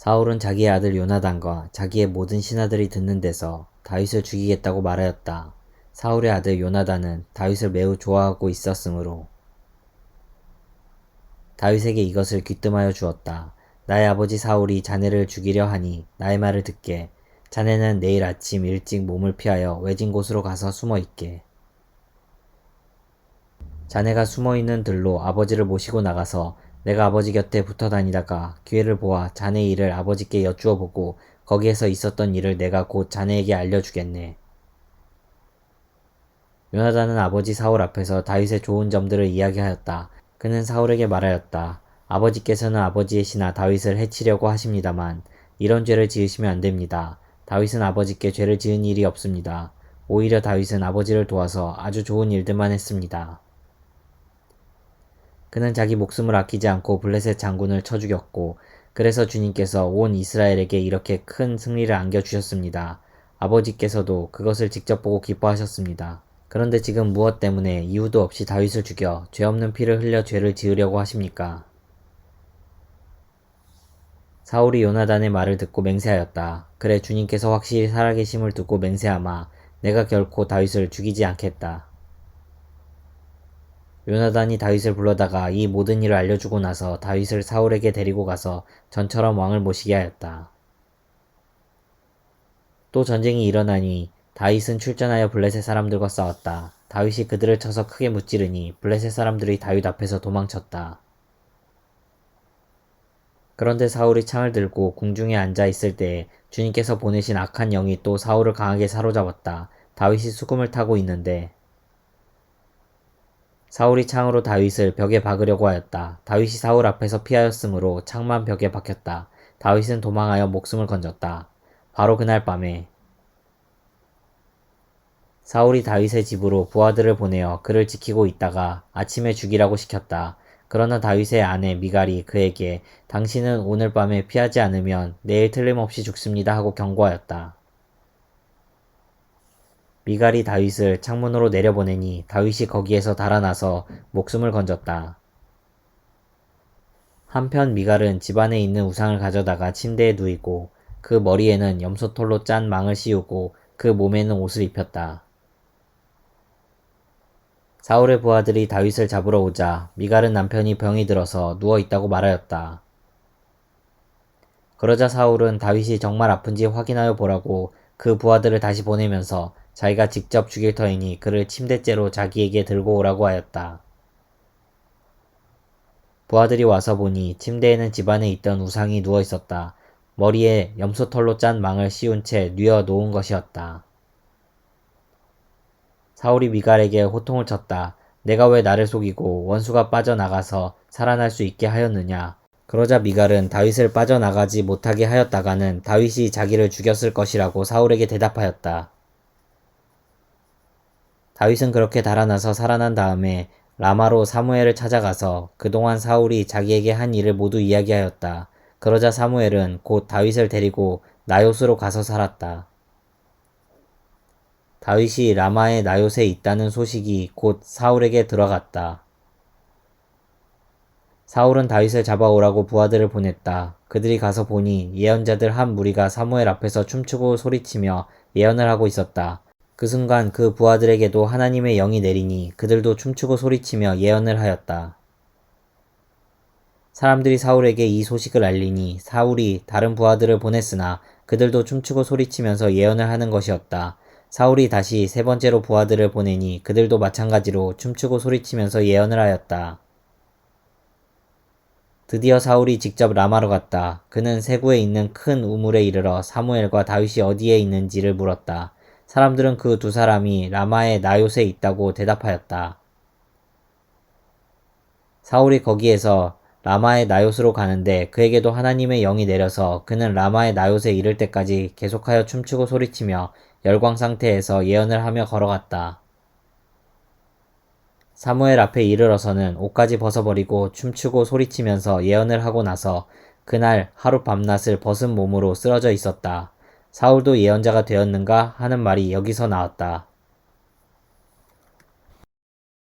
사울은 자기의 아들 요나단과 자기의 모든 신하들이 듣는 데서 다윗을 죽이겠다고 말하였다. 사울의 아들 요나단은 다윗을 매우 좋아하고 있었으므로 다윗에게 이것을 귀뜸하여 주었다. 나의 아버지 사울이 자네를 죽이려 하니 나의 말을 듣게. 자네는 내일 아침 일찍 몸을 피하여 외진 곳으로 가서 숨어 있게. 자네가 숨어 있는 들로 아버지를 모시고 나가서 내가 아버지 곁에 붙어 다니다가 기회를 보아 자네 일을 아버지께 여쭈어 보고 거기에서 있었던 일을 내가 곧 자네에게 알려주겠네. 요나단은 아버지 사울 앞에서 다윗의 좋은 점들을 이야기하였다. 그는 사울에게 말하였다. 아버지께서는 아버지의 신하 다윗을 해치려고 하십니다만 이런 죄를 지으시면 안 됩니다. 다윗은 아버지께 죄를 지은 일이 없습니다. 오히려 다윗은 아버지를 도와서 아주 좋은 일들만 했습니다. 그는 자기 목숨을 아끼지 않고 블레셋 장군을 쳐 죽였고 그래서 주님께서 온 이스라엘에게 이렇게 큰 승리를 안겨주셨습니다. 아버지께서도 그것을 직접 보고 기뻐하셨습니다. 그런데 지금 무엇 때문에 이유도 없이 다윗을 죽여 죄 없는 피를 흘려 죄를 지으려고 하십니까? 사울이 요나단의 말을 듣고 맹세하였다. 그래 주님께서 확실히 살아계심을 두고 맹세하마 내가 결코 다윗을 죽이지 않겠다. 요나단이 다윗을 불러다가 이 모든 일을 알려주고 나서 다윗을 사울에게 데리고 가서 전처럼 왕을 모시게 하였다. 또 전쟁이 일어나니 다윗은 출전하여 블레셋 사람들과 싸웠다. 다윗이 그들을 쳐서 크게 무찌르니 블레셋 사람들이 다윗 앞에서 도망쳤다. 그런데 사울이 창을 들고 궁중에 앉아 있을 때에 주님께서 보내신 악한 영이 또 사울을 강하게 사로잡았다. 다윗이 수금을 타고 있는데 사울이 창으로 다윗을 벽에 박으려고 하였다. 다윗이 사울 앞에서 피하였으므로 창만 벽에 박혔다. 다윗은 도망하여 목숨을 건졌다. 바로 그날 밤에 사울이 다윗의 집으로 부하들을 보내어 그를 지키고 있다가 아침에 죽이라고 시켰다. 그러나 다윗의 아내 미갈이 그에게 당신은 오늘 밤에 피하지 않으면 내일 틀림없이 죽습니다 하고 경고하였다. 미갈이 다윗을 창문으로 내려보내니 다윗이 거기에서 달아나서 목숨을 건졌다. 한편 미갈은 집안에 있는 우상을 가져다가 침대에 누이고 그 머리에는 염소털로 짠 망을 씌우고 그 몸에는 옷을 입혔다. 사울의 부하들이 다윗을 잡으러 오자 미갈은 남편이 병이 들어서 누워있다고 말하였다. 그러자 사울은 다윗이 정말 아픈지 확인하여 보라고 그 부하들을 다시 보내면서 자기가 직접 죽일 터이니 그를 침대째로 자기에게 들고 오라고 하였다. 부하들이 와서 보니 침대에는 집안에 있던 우상이 누워있었다. 머리에 염소털로 짠 망을 씌운 채 뉘어 놓은 것이었다. 사울이 미갈에게 호통을 쳤다. 내가 왜 나를 속이고 원수가 빠져나가서 살아날 수 있게 하였느냐. 그러자 미갈은 다윗을 빠져나가지 못하게 하였다가는 다윗이 자기를 죽였을 것이라고 사울에게 대답하였다. 다윗은 그렇게 달아나서 살아난 다음에 라마로 사무엘을 찾아가서 그동안 사울이 자기에게 한 일을 모두 이야기하였다. 그러자 사무엘은 곧 다윗을 데리고 나요스로 가서 살았다. 다윗이 라마의 나요스에 있다는 소식이 곧 사울에게 들어갔다. 사울은 다윗을 잡아오라고 부하들을 보냈다. 그들이 가서 보니 예언자들 한 무리가 사무엘 앞에서 춤추고 소리치며 예언을 하고 있었다. 그 순간 그 부하들에게도 하나님의 영이 내리니 그들도 춤추고 소리치며 예언을 하였다. 사람들이 사울에게 이 소식을 알리니 사울이 다른 부하들을 보냈으나 그들도 춤추고 소리치면서 예언을 하는 것이었다. 사울이 다시 세 번째로 부하들을 보내니 그들도 마찬가지로 춤추고 소리치면서 예언을 하였다. 드디어 사울이 직접 라마로 갔다. 그는 세구에 있는 큰 우물에 이르러 사무엘과 다윗이 어디에 있는지를 물었다. 사람들은 그 두 사람이 라마의 나요스에 있다고 대답하였다. 사울이 거기에서 라마의 나요스로 가는데 그에게도 하나님의 영이 내려서 그는 라마의 나요스에 이를 때까지 계속하여 춤추고 소리치며 열광 상태에서 예언을 하며 걸어갔다. 사무엘 앞에 이르러서는 옷까지 벗어버리고 춤추고 소리치면서 예언을 하고 나서 그날 하루 밤낮을 벗은 몸으로 쓰러져 있었다. 사울도 예언자가 되었는가 하는 말이 여기서 나왔다.